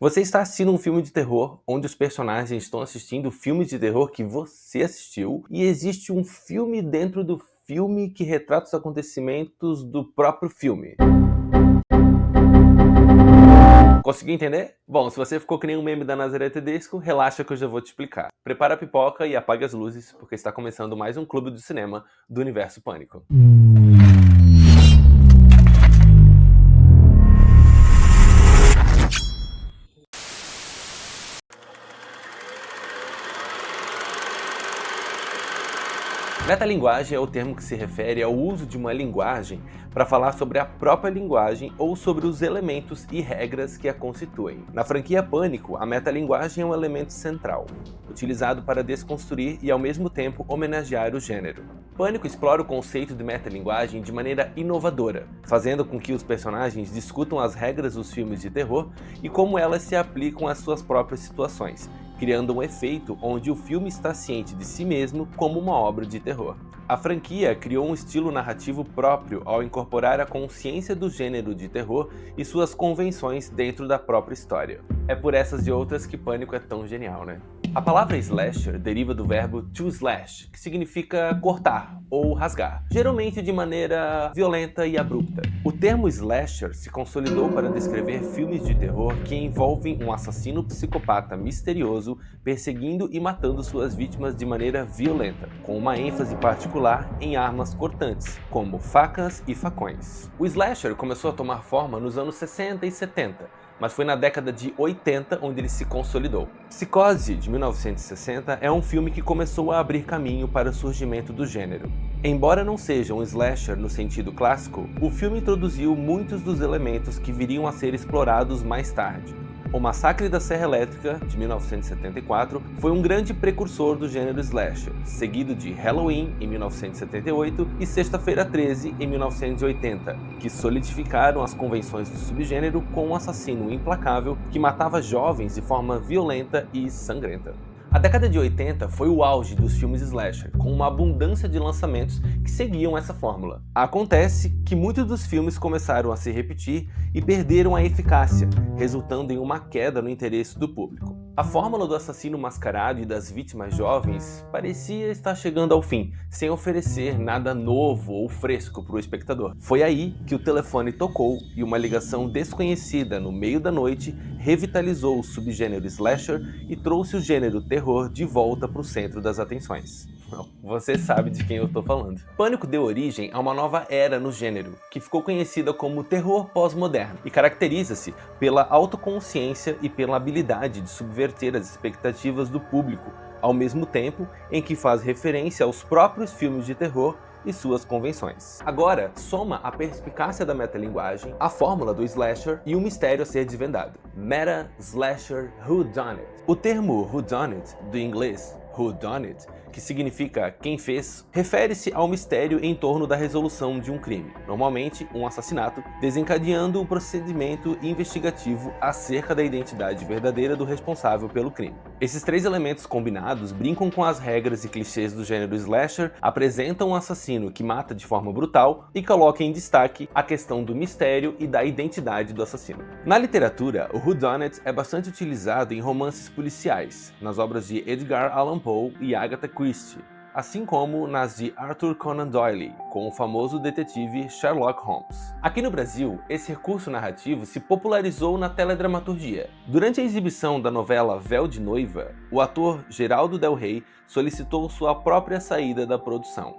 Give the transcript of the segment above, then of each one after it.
Você está assistindo um filme de terror onde os personagens estão assistindo filmes de terror que você assistiu e existe um filme dentro do filme que retrata os acontecimentos do próprio filme. Conseguiu entender? Bom, se você ficou que nem um meme da Nazaré Tedesco, relaxa que eu já vou te explicar. Prepara a pipoca e apague as luzes, porque está começando mais um clube do cinema do Universo Pânico. Metalinguagem é o termo que se refere ao uso de uma linguagem para falar sobre a própria linguagem ou sobre os elementos e regras que a constituem. Na franquia Pânico, a metalinguagem é um elemento central, utilizado para desconstruir e ao mesmo tempo homenagear o gênero. Pânico explora o conceito de metalinguagem de maneira inovadora, fazendo com que os personagens discutam as regras dos filmes de terror e como elas se aplicam às suas próprias situações, criando um efeito onde o filme está ciente de si mesmo como uma obra de terror. A franquia criou um estilo narrativo próprio ao incorporar a consciência do gênero de terror e suas convenções dentro da própria história. É por essas e outras que Pânico é tão genial, né? A palavra slasher deriva do verbo to slash, que significa cortar ou rasgar, geralmente de maneira violenta e abrupta. O termo slasher se consolidou para descrever filmes de terror que envolvem um assassino psicopata misterioso perseguindo e matando suas vítimas de maneira violenta, com uma ênfase particular em armas cortantes, como facas e facões. O slasher começou a tomar forma nos anos 60 e 70, mas foi na década de 80 onde ele se consolidou. Psicose, de 1960, é um filme que começou a abrir caminho para o surgimento do gênero. Embora não seja um slasher no sentido clássico, o filme introduziu muitos dos elementos que viriam a ser explorados mais tarde. O Massacre da Serra Elétrica, de 1974, foi um grande precursor do gênero slasher, seguido de Halloween, em 1978, e Sexta-feira 13, em 1980, que solidificaram as convenções do subgênero com um assassino implacável que matava jovens de forma violenta e sangrenta. A década de 80 foi o auge dos filmes slasher, com uma abundância de lançamentos que seguiam essa fórmula. Acontece que muitos dos filmes começaram a se repetir e perderam a eficácia, resultando em uma queda no interesse do público. A fórmula do assassino mascarado e das vítimas jovens parecia estar chegando ao fim, sem oferecer nada novo ou fresco para o espectador. Foi aí que o telefone tocou e uma ligação desconhecida no meio da noite revitalizou o subgênero slasher e trouxe o gênero terror de volta para o centro das atenções. Você sabe de quem eu estou falando. Pânico deu origem a uma nova era no gênero, que ficou conhecida como terror pós-moderno, e caracteriza-se pela autoconsciência e pela habilidade de subverter as expectativas do público, ao mesmo tempo em que faz referência aos próprios filmes de terror e suas convenções. Agora, soma a perspicácia da metalinguagem, a fórmula do slasher e o mistério a ser desvendado. Meta Slasher Whodunit. O termo whodunit, do inglês Who Done It, que significa quem fez, refere-se ao mistério em torno da resolução de um crime, normalmente um assassinato, desencadeando um procedimento investigativo acerca da identidade verdadeira do responsável pelo crime. Esses três elementos combinados brincam com as regras e clichês do gênero slasher, apresentam um assassino que mata de forma brutal e colocam em destaque a questão do mistério e da identidade do assassino. Na literatura, o whodunit é bastante utilizado em romances policiais, nas obras de Edgar Allan Poe e Agatha Christie, assim como nas de Arthur Conan Doyle, com o famoso detetive Sherlock Holmes. Aqui no Brasil, esse recurso narrativo se popularizou na teledramaturgia. Durante a exibição da novela Véu de Noiva, o ator Geraldo Del Rey solicitou sua própria saída da produção.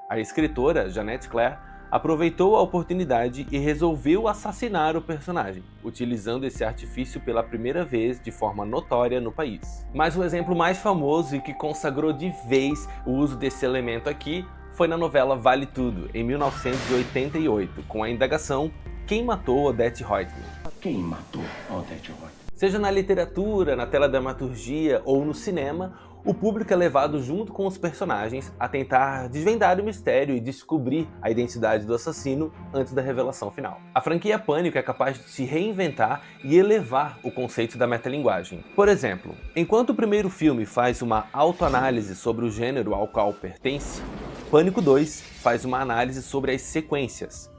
A escritora Jeanette Claire aproveitou a oportunidade e resolveu assassinar o personagem, utilizando esse artifício pela primeira vez de forma notória no país. Mas o exemplo mais famoso e que consagrou de vez o uso desse elemento aqui foi na novela Vale Tudo, em 1988, com a indagação Quem matou Odette Roitman? Quem matou Odette Roitman? Seja na literatura, na teledramaturgia ou no cinema, o público é levado junto com os personagens a tentar desvendar o mistério e descobrir a identidade do assassino antes da revelação final. A franquia Pânico é capaz de se reinventar e elevar o conceito da metalinguagem. Por exemplo, enquanto o primeiro filme faz uma autoanálise sobre o gênero ao qual pertence, Pânico 2 faz uma análise sobre as sequências.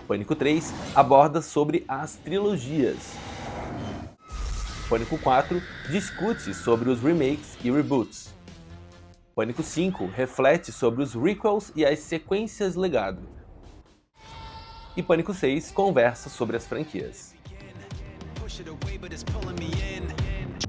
Pânico 3 aborda sobre as trilogias. Pânico 4 discute sobre os remakes e reboots. Pânico 5 reflete sobre os requels e as sequências legado. E Pânico 6 conversa sobre as franquias.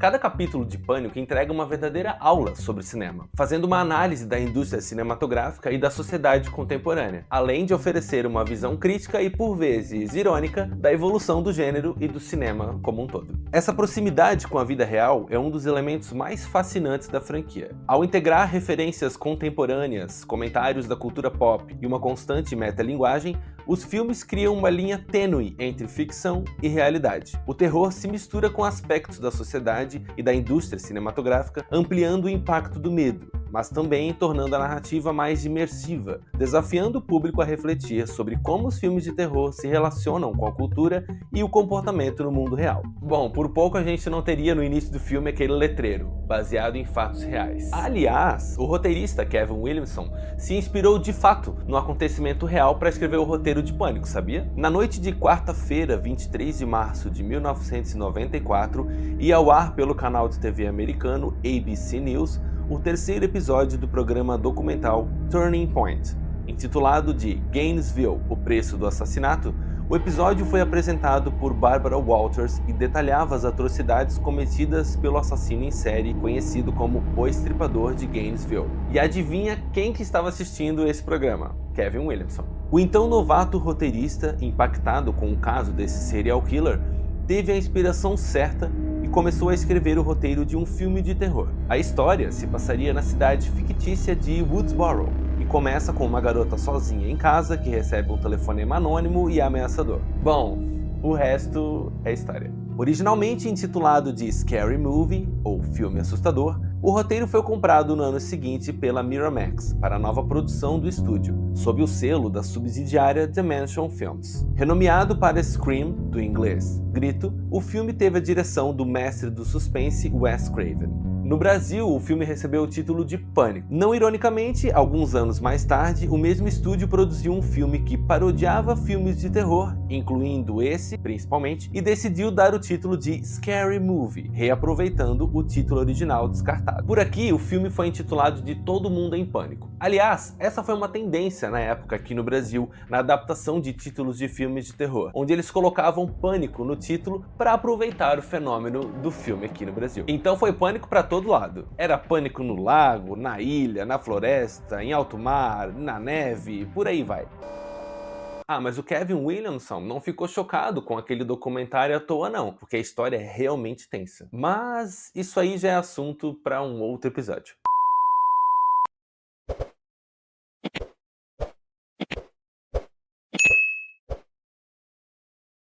Cada capítulo de Pânico entrega uma verdadeira aula sobre cinema, fazendo uma análise da indústria cinematográfica e da sociedade contemporânea, além de oferecer uma visão crítica e, por vezes, irônica da evolução do gênero e do cinema como um todo. Essa proximidade com a vida real é um dos elementos mais fascinantes da franquia. Ao integrar referências contemporâneas, comentários da cultura pop e uma constante metalinguagem, os filmes criam uma linha tênue entre ficção e realidade. O terror se mistura com aspectos da sociedade e da indústria cinematográfica, ampliando o impacto do medo, mas também tornando a narrativa mais imersiva, desafiando o público a refletir sobre como os filmes de terror se relacionam com a cultura e o comportamento no mundo real. Bom, por pouco a gente não teria no início do filme aquele letreiro, baseado em fatos reais. Aliás, o roteirista Kevin Williamson se inspirou de fato no acontecimento real para escrever o roteiro de Pânico, sabia? Na noite de quarta-feira, 23 de março de 1994, ia ao ar pelo canal de TV americano ABC News o terceiro episódio do programa documental Turning Point. Intitulado de Gainesville, o preço do assassinato, o episódio foi apresentado por Barbara Walters e detalhava as atrocidades cometidas pelo assassino em série conhecido como O Estripador de Gainesville. E adivinha quem que estava assistindo esse programa? Kevin Williamson. O então novato roteirista, impactado com o caso desse serial killer, teve a inspiração certa e começou a escrever o roteiro de um filme de terror. A história se passaria na cidade fictícia de Woodsboro e começa com uma garota sozinha em casa que recebe um telefonema anônimo e ameaçador. Bom, o resto é história. Originalmente intitulado de Scary Movie, ou Filme Assustador, o roteiro foi comprado no ano seguinte pela Miramax para a nova produção do estúdio, sob o selo da subsidiária Dimension Films. Renomeado para Scream, do inglês Grito, o filme teve a direção do mestre do suspense Wes Craven. No Brasil, o filme recebeu o título de Pânico. Não ironicamente, alguns anos mais tarde, o mesmo estúdio produziu um filme que parodiava filmes de terror, incluindo esse, principalmente, e decidiu dar o título de Scary Movie, reaproveitando o título original descartado. Por aqui, o filme foi intitulado de Todo Mundo em Pânico. Aliás, essa foi uma tendência na época aqui no Brasil, na adaptação de títulos de filmes de terror, onde eles colocavam Pânico no título para aproveitar o fenômeno do filme aqui no Brasil. Então foi Pânico para todo lado. Era pânico no lago, na ilha, na floresta, em alto mar, na neve, por aí vai. Ah, mas o Kevin Williamson não ficou chocado com aquele documentário à toa não, porque a história é realmente tensa. Mas isso aí já é assunto para um outro episódio.